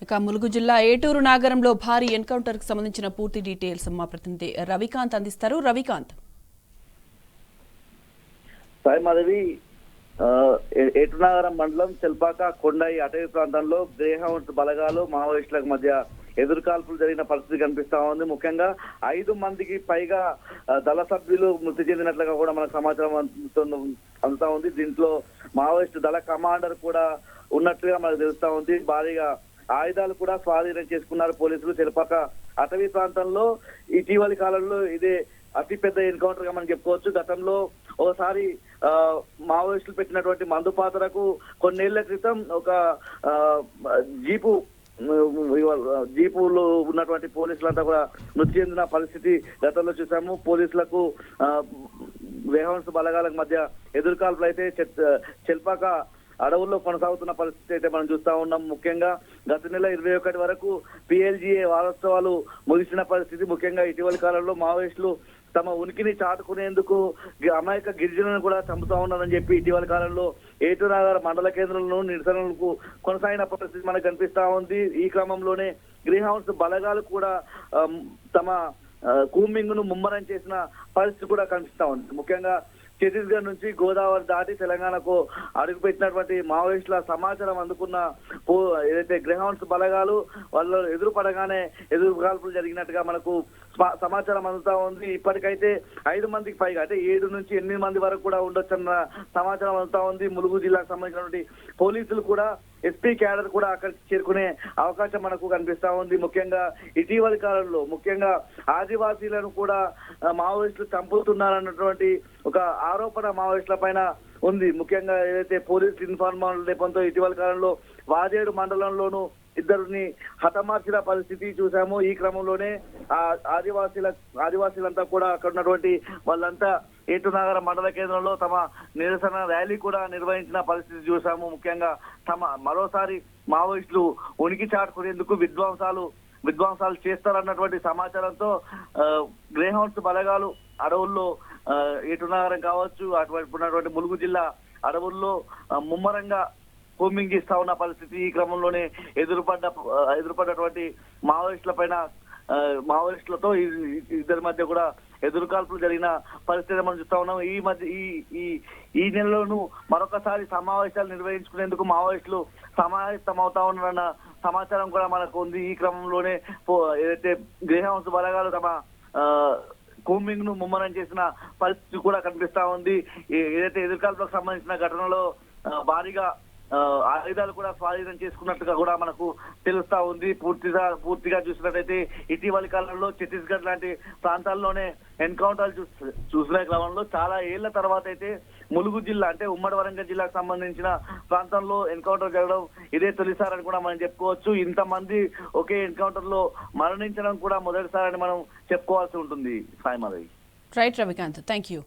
ఇక ములుగు జిల్లా ఏటూరు నాగరంలో భారీ ఎన్కౌంటర్ కు సంబంధించిన పూర్తి డీటెయిల్స్ మా ప్రతినిధి రవికాంత్ అందిస్తారు. రవికాంత్. సాయి మాధవి, ఏటునాగరం మండలం చెల్పాక కొండాయి అటవీ ప్రాంతంలో గ్రేహౌండ్స్ బలగాలు మావోయిస్టులకు మధ్య ఎదురుకాల్పులు జరిగిన పరిస్థితి కనిపిస్తా ఉంది. ముఖ్యంగా 5 మందికి పైగా దళ సభ్యులు మృతి చెందినట్లుగా కూడా మనకు సమాచారం అందుతా ఉంది. దీంట్లో మావోయిస్టు దళ కమాండర్ కూడా ఉన్నట్లుగా మనకు తెలుస్తా ఉంది. భారీగా ఆయుధాలు కూడా స్వాధీనం చేసుకున్నారు పోలీసులు. చెల్పాక అటవీ ప్రాంతంలో ఇటీవలి కాలంలో ఇదే అతిపెద్ద ఎన్కౌంటర్ గా మనం చెప్పుకోవచ్చు. గతంలో ఒకసారి మావోయిస్టులు పెట్టినటువంటి మందు పాత్రకు కొన్నేళ్ల క్రితం ఒక జీపులో ఉన్నటువంటి పోలీసులంతా కూడా మృతి చెందిన పరిస్థితి గతంలో చూసాము. పోలీసులకు గ్రేహౌండ్స్ బలగాలకు మధ్య ఎదురుకాల్పులు అయితే చెల్పాక అడవుల్లో కొనసాగుతున్న పరిస్థితి అయితే మనం చూస్తా ఉన్నాం. ముఖ్యంగా గత నెల 21 వరకు PLGA వారోత్సవాలు ముగిసిన పరిస్థితి. ముఖ్యంగా ఇటీవలి కాలంలో మావోయిస్టులు తమ ఉనికిని చాటుకునేందుకు అమాయక గిరిజనులను కూడా చంపుతా ఉన్నారని చెప్పి ఇటీవలి కాలంలో ఏటూరు మండల కేంద్రంలో నిరసనలకు కొనసాగిన పరిస్థితి మనకు కనిపిస్తా ఉంది. ఈ క్రమంలోనే గ్రీహౌన్స్ బలగాలు కూడా తమ కూంబింగ్ ను ముమ్మరం చేసిన పరిస్థితి కూడా కనిపిస్తా ఉంది. ముఖ్యంగా ఛత్తీస్గఢ్ నుంచి గోదావరి దాటి తెలంగాణకు అడుగుపెట్టినటువంటి మావోయిస్టుల సమాచారం అందుకున్న ఏదైతే గ్రేహౌండ్స్ బలగాలు వాళ్ళు ఎదురు పడగానే ఎదురు కాల్పులు జరిగినట్టుగా మనకు సమాచారం అందుతా ఉంది. ఇప్పటికైతే 5 మందికి పైగా అంటే 7 నుంచి 8 మంది వరకు కూడా ఉండొచ్చన్న సమాచారం అందుతా ఉంది. ములుగు జిల్లాకు సంబంధించినటువంటి పోలీసులు కూడా SP క్యాడర్ కూడా అక్కడికి చేరుకునే అవకాశం మనకు కనిపిస్తా ఉంది. ముఖ్యంగా ఇటీవలి కాలంలో ముఖ్యంగా ఆదివాసీలను కూడా మావోయిస్టులు చంపుతున్నారన్నటువంటి ఒక ఆరోపణ మావోయిస్టుల పైన ఉంది. ముఖ్యంగా ఏదైతే పోలీస్ ఇన్ఫార్మర్ నేపథ్యంతో ఇటీవలి కాలంలో వాజేడు మండలంలోనూ 2 హతమార్చిన పరిస్థితి చూసాము. ఈ క్రమంలోనే ఆదివాసీలంతా కూడా అక్కడ ఉన్నటువంటి వాళ్ళంతా ఏటూరు మండల కేంద్రంలో తమ నిరసన ర్యాలీ కూడా నిర్వహించిన పరిస్థితి చూసాము. ముఖ్యంగా మరోసారి మావోయిస్టులు ఉనికి చాటుకునేందుకు విధ్వంసాలు చేస్తారన్నటువంటి సమాచారంతో గ్రేహౌండ్స్ బలగాలు అడవుల్లో ఏటూరు కావచ్చు, అటువైపు ఉన్నటువంటి ములుగు జిల్లా అడవుల్లో ముమ్మరంగా కూంబింగ్ ఇస్తా ఉన్న పరిస్థితి. ఈ క్రమంలోనే ఎదురుపడ్డటువంటి మావోయిస్టులతో ఇద్దరి మధ్య కూడా ఎదురుకాల్పులు జరిగిన పరిస్థితి మనం చూస్తా ఉన్నాం. ఈ నెలలోనూ మరొకసారి సమావేశాలు నిర్వహించుకునేందుకు మావోయిస్టులు సమాయత్తమవుతా ఉన్నారన్న సమాచారం కూడా మనకు ఉంది. ఈ క్రమంలోనే ఏదైతే గ్రేహౌండ్స్ బలగాలు తమ కూంబింగ్ ను ముమ్మరం చేసిన పరిస్థితి కూడా కనిపిస్తా ఉంది. ఏదైతే ఎదురుకాల్పులకు సంబంధించిన ఘటనలో భారీగా ఆయుధాలు కూడా స్వాధీనం చేసుకున్నట్టుగా కూడా మనకు తెలుస్తా ఉంది. పూర్తిగా చూసినట్టయితే ఇటీవలి కాలంలో ఛత్తీస్గఢ్ లాంటి ప్రాంతాల్లోనే ఎన్కౌంటర్లు చూసిన క్రమంలో చాలా ఏళ్ల తర్వాత అయితే ములుగు జిల్లా అంటే ఉమ్మడి వరంగల్ జిల్లాకు సంబంధించిన ప్రాంతంలో ఎన్కౌంటర్ జరగడం ఇదే తొలిసారని కూడా మనం చెప్పుకోవచ్చు. ఇంతమంది ఒకే ఎన్కౌంటర్ లో మరణించడం కూడా మొదటిసారని మనం చెప్పుకోవాల్సి ఉంటుంది. Sai Madhavi. Right Ravikanth, thank you.